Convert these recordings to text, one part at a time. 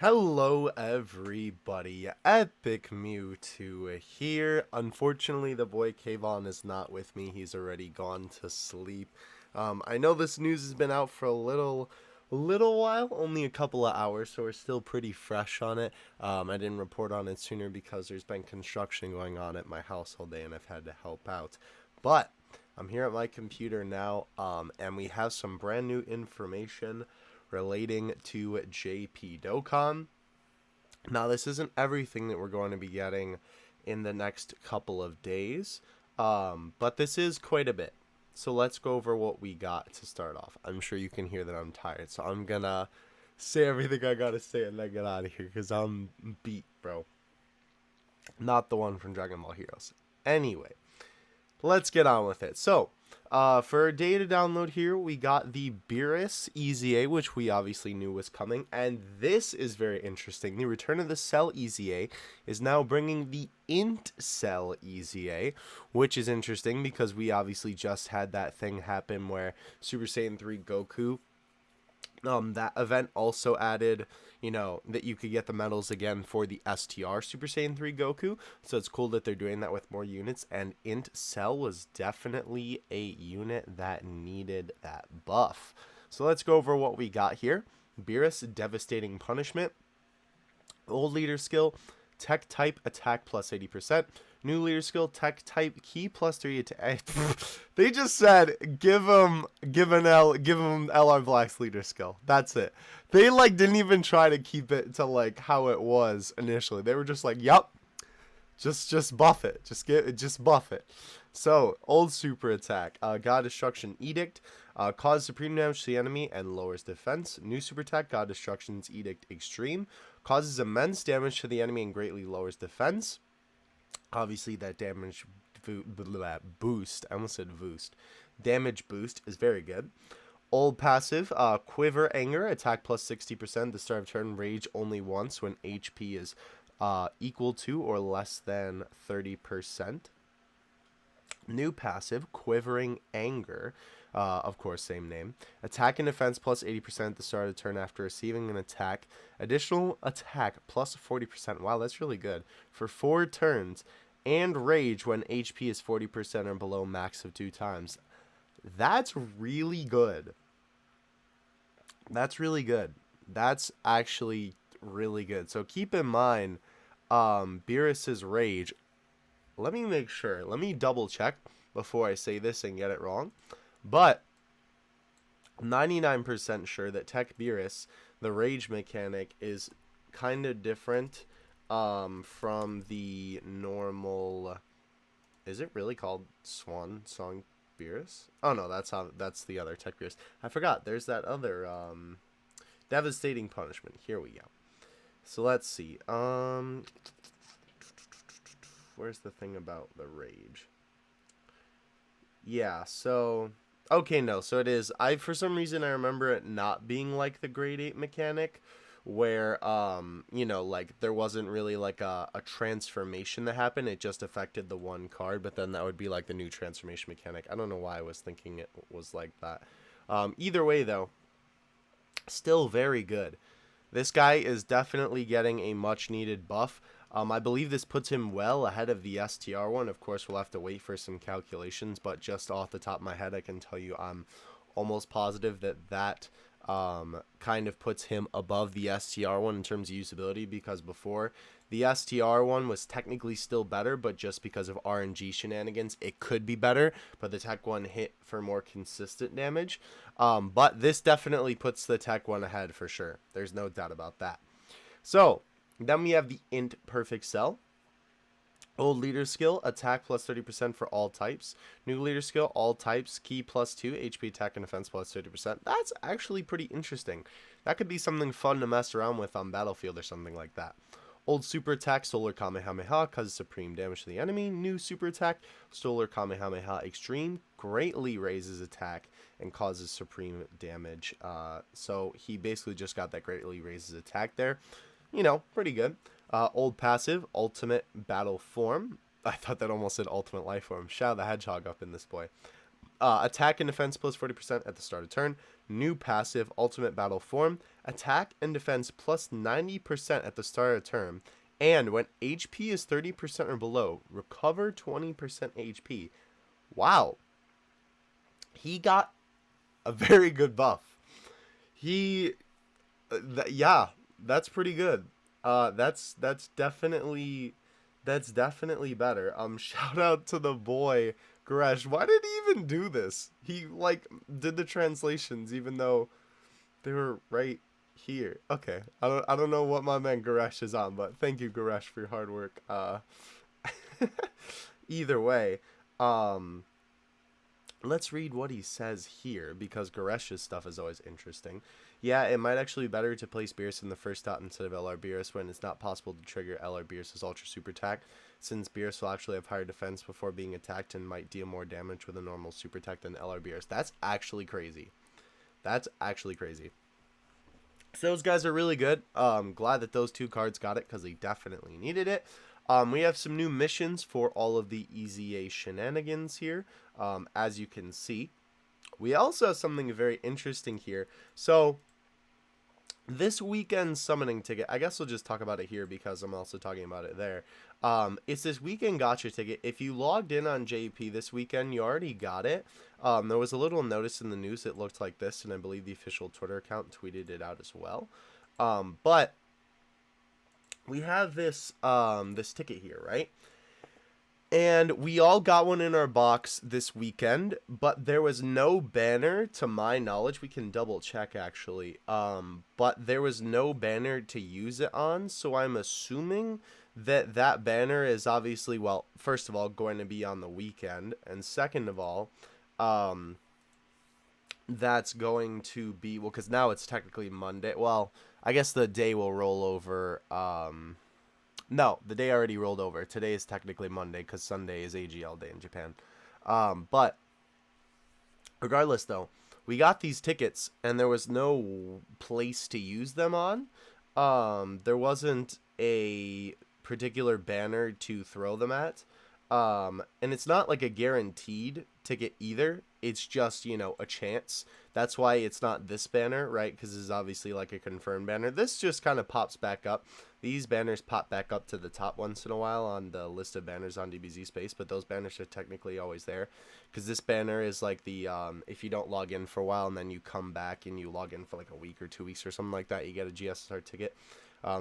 Hello everybody, Epic Mewtwo here. Unfortunately, the boy Kayvon is not with me. He's already gone to sleep. I know this news has been out for a little while, only a couple of hours, so we're still pretty fresh on it. I didn't report on it sooner because there's been construction going on at my house all day and I've had to help out. But I'm here at my computer now, and we have some brand new information relating to JP Dokkan. Now, this isn't everything that we're going to be getting in the next couple of days, but this is quite a bit. So let's go over what we got to start off. I'm sure you can hear that I'm tired, so I'm gonna say everything I gotta say and then get out of here because I'm beat, bro. Not the one from Dragon Ball Heroes. Anyway, let's get on with it. So, for data download here, we got the Beerus EZA, which we obviously knew was coming, and this is very interesting. The Return of the Cell EZA is now bringing the INT Cell EZA, which is interesting because we obviously just had that thing happen where Super Saiyan 3 Goku, that event also added, that you could get the medals again for the STR Super Saiyan 3 Goku. So it's cool that they're doing that with more units. And INT Cell was definitely a unit that needed that buff. So let's go over what we got here. Beerus, Devastating Punishment. Old leader skill, Tech type attack plus 80%. New leader skill, Tech type key plus 3 attack. They just said give him LR Black's leader skill. That's it. They didn't even try to keep it to how it was initially. They were just like, yup, just buff it. Just buff it. So, old super attack, God Destruction Edict, cause supreme damage to the enemy and lowers defense. New super attack, God Destruction's Edict Extreme, causes immense damage to the enemy and greatly lowers defense. Obviously, that damage boost, I almost said boost, damage boost is very good. Old passive, Quiver Anger, attack plus 60%, the start of turn, rage only once when HP is equal to or less than 30%. New passive, Quivering Anger, of course, same name. Attack and defense plus 80% at the start of the turn after receiving an attack. Additional attack plus 40%. Wow, that's really good. For 4 turns. And rage when HP is 40% or below max of 2 times. That's really good. That's really good. That's actually really good. So keep in mind, Beerus's rage. Let me make sure. Let me double check before I say this and get it wrong. But 99% sure that TEQ Beerus, the rage mechanic, is kind of different from the normal. Is it really called Swan Song Beerus? Oh no, that's the other TEQ Beerus. I forgot. There's that other Devastating Punishment. Here we go. So let's see. Where's the thing about the rage? Yeah, so okay, no, so it is. For some reason I remember it not being like the grade 8 mechanic where there wasn't really a transformation that happened. It just affected the one card, but then that would be like the new transformation mechanic. I don't know why I was thinking it was like that. Either way though, still very good. This guy is definitely getting a much needed buff. I believe this puts him well ahead of the STR one. Of course, we'll have to wait for some calculations, but just off the top of my head, I can tell you I'm almost positive that kind of puts him above the STR one in terms of usability, because before, the STR one was technically still better, but just because of RNG shenanigans, it could be better, but the Tech one hit for more consistent damage. But this definitely puts the Tech one ahead for sure. There's no doubt about that. So, then we have the INT Perfect Cell. Old leader skill, attack plus 30% for all types. New leader skill, all types, key plus 2, HP attack and defense plus 30%. That's actually pretty interesting. That could be something fun to mess around with on Battlefield or something like that. Old super attack, Solar Kamehameha, causes supreme damage to the enemy. New super attack, Solar Kamehameha Extreme, greatly raises attack and causes supreme damage. So he basically just got that greatly raises attack there. Pretty good. Old passive, Ultimate Battle Form. I thought that almost said Ultimate Life Form. Shadow the Hedgehog up in this boy. Attack and defense plus 40% at the start of turn. New passive, ultimate battle form. Attack and defense plus 90% at the start of turn. And when HP is 30% or below, recover 20% HP. Wow. He got a very good buff. Yeah, that's pretty good. That's definitely better. Shout out to the boy Gresh. Why did he even do this? He like did the translations even though they were right here. Okay, I don't know what my man Gresh is on, but thank you Gresh for your hard work. Either way, let's read what he says here, because Garesh's stuff is always interesting. Yeah, it might actually be better to place Beerus in the first dot instead of LR Beerus when it's not possible to trigger LR Beerus' Ultra Super Attack, since Beerus will actually have higher defense before being attacked and might deal more damage with a normal Super Attack than LR Beerus. That's actually crazy. That's actually crazy. So those guys are really good. Glad that those two cards got it, because they definitely needed it. We have some new missions for all of the EZA shenanigans here, as you can see. We also have something very interesting here. So, this weekend summoning ticket, I guess we'll just talk about it here because I'm also talking about it there. It's this weekend gotcha ticket. If you logged in on JP this weekend, you already got it. There was a little notice in the news. It looked like this, and I believe the official Twitter account tweeted it out as well. But we have this this ticket here, right? And we all got one in our box this weekend, but there was no banner to my knowledge. We can double check actually. But there was no banner to use it on, so I'm assuming that that banner is obviously, well, first of all, going to be on the weekend, and second of all, that's going to be, well, because now it's technically Monday. Well, I guess the day will roll over. No, the day already rolled over. Today is technically Monday because Sunday is AGL day in Japan. But regardless, though, we got these tickets and there was no place to use them on. There wasn't a particular banner to throw them at. And it's not like a guaranteed ticket either. It's just, you know, a chance. That's why it's not this banner, right? Because this is obviously like a confirmed banner. This just kind of pops back up. These banners pop back up to the top once in a while on the list of banners on DBZ Space, but those banners are technically always there. Because this banner is like the, if you don't log in for a while and then you come back and you log in for like a week or 2 weeks or something like that, you get a GSSR ticket.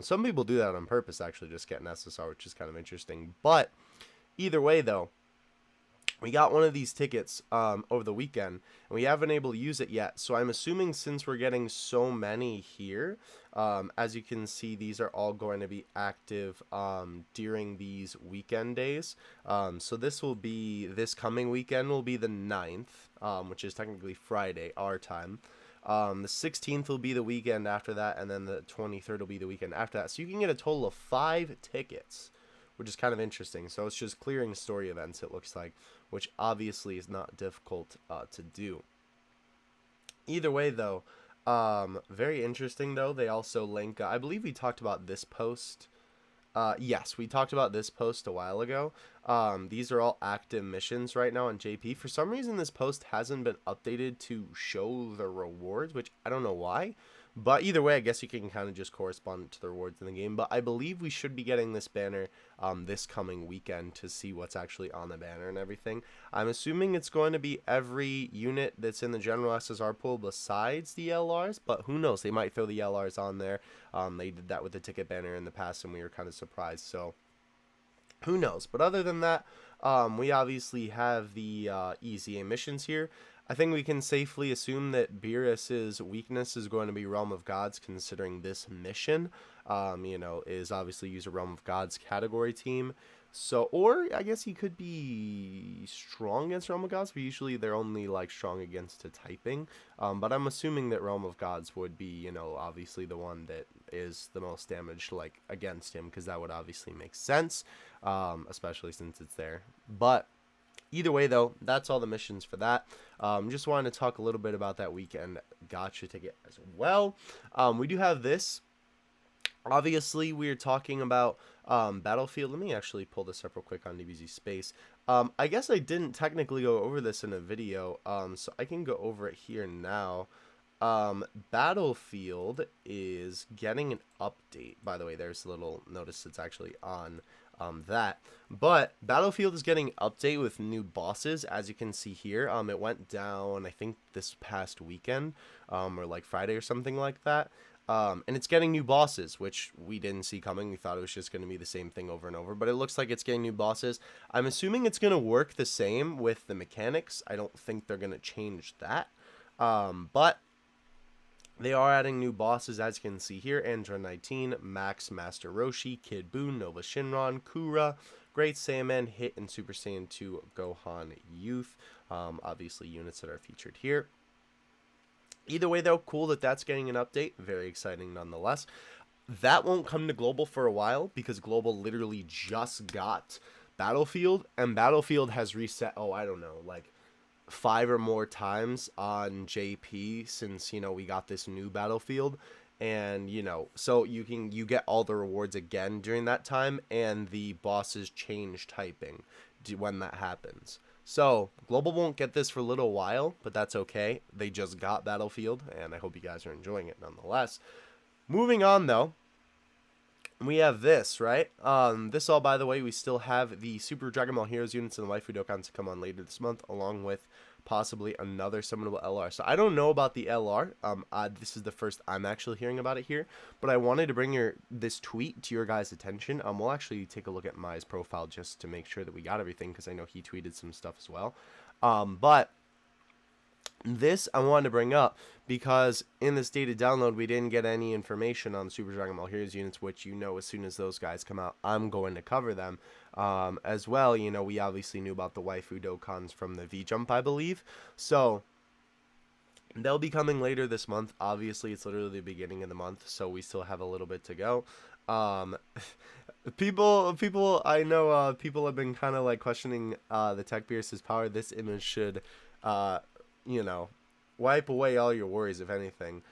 Some people do that on purpose, actually, just get an SSR, which is kind of interesting. But either way, though, we got one of these tickets over the weekend, and we haven't been able to use it yet. So I'm assuming since we're getting so many here, as you can see, these are all going to be active during these weekend days. So this will be, this coming weekend will be the 9th, which is technically Friday, our time. The 16th will be the weekend after that, and then the 23rd will be the weekend after that. So you can get a total of 5 tickets, which is kind of interesting. So it's just clearing story events, it looks like, which obviously is not difficult to do. Either way, though, very interesting, though. They also link, I believe we talked about this post. Yes, we talked about this post a while ago. These are all active missions right now on JP. For some reason, this post hasn't been updated to show the rewards, which I don't know why. But either way, I guess you can kind of just correspond to the rewards in the game. But I believe we should be getting this banner this coming weekend to see what's actually on the banner and everything. I'm assuming it's going to be every unit that's in the general SSR pool besides the LRs. But who knows? They might throw the LRs on there. They did that with the ticket banner in the past, and we were kind of surprised. So who knows? But other than that, we obviously have the EZA missions here. I think we can safely assume that Beerus's weakness is going to be Realm of Gods, considering this mission, you know, is obviously use a Realm of Gods category team. So, or I guess he could be strong against Realm of Gods, but usually they're only like strong against a typing. But I'm assuming that Realm of Gods would be, you know, obviously the one that is the most damaged like against him, because that would obviously make sense, especially since it's there. But either way, though, that's all the missions for that. Just wanted to talk a little bit about that weekend gotcha ticket as well. We do have this. Obviously, we're talking about Battlefield. Let me actually pull this up real quick on DBZ Space. I guess I didn't technically go over this in a video, so I can go over it here now. Battlefield is getting an update. By the way, there's a little notice that's actually on that. But Battlefield is getting an update with new bosses, as you can see here. It went down, I think, this past weekend, or like Friday or something like that. And it's getting new bosses, which we didn't see coming. We thought it was just going to be the same thing over and over, but it looks like it's getting new bosses. I'm assuming it's going to work the same with the mechanics. I don't think they're going to change that. But they are adding new bosses, as you can see here. Android 19, Max, Master Roshi, Kid Buu, Nova Shinron, Kura, Great Saiyaman, Hit, and Super Saiyan 2 Gohan Youth. Obviously units that are featured here. Either way, though, cool that that's getting an update. Very exciting nonetheless. That won't come to Global for a while because Global literally just got Battlefield, and Battlefield has reset, oh, I don't know, like 5 or more times on JP since, you know, we got this new Battlefield. And, you know, so you get all the rewards again during that time, and the bosses change typing when that happens. So, Global won't get this for a little while, but that's okay. They just got Battlefield, and I hope you guys are enjoying it nonetheless. Moving on, though, we have this, right? This all, by the way, we still have the Super Dragon Ball Heroes units and the Waifu Dokkan to come on later this month, along with possibly another summonable LR. So I don't know about the LR. This is the first I'm actually hearing about it here, but I wanted to bring this tweet to your guys' attention. We'll actually take a look at Mai's profile just to make sure that we got everything, because I know he tweeted some stuff as well. But this I wanted to bring up because in this data download we didn't get any information on Super Dragon Ball Heroes units, which, you know, as soon as those guys come out, I'm going to cover them. As well, you know, we obviously knew about the Waifu Dokkans from the V-Jump, I believe. So they'll be coming later this month. Obviously, it's literally the beginning of the month, so we still have a little bit to go. People, I know, people have been kind of like questioning the TEQ Beerus' power. This image should, you know, wipe away all your worries, if anything.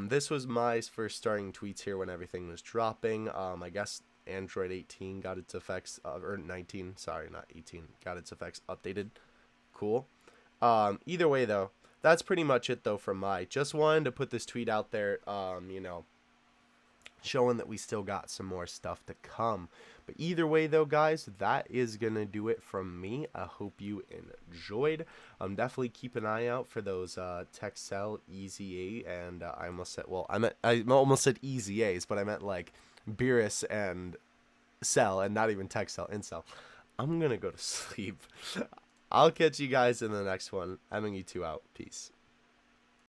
This was my first starting tweets here when everything was dropping. I guess Android 18 got its effects, or 19, sorry, not 18, got its effects updated. Cool. Either way, though, that's pretty much it, though, from my. Just wanted to put this tweet out there, you know, showing that we still got some more stuff to come. But either way, though, guys, that is going to do it from me. I hope you enjoyed. Definitely keep an eye out for those TEQ EZA, and I almost said, well, I almost said EZAs, but I meant like Beerus and Cell, and not even TEQ Incel. I'm going to go to sleep. I'll catch you guys in the next one. I'm you two out. Peace.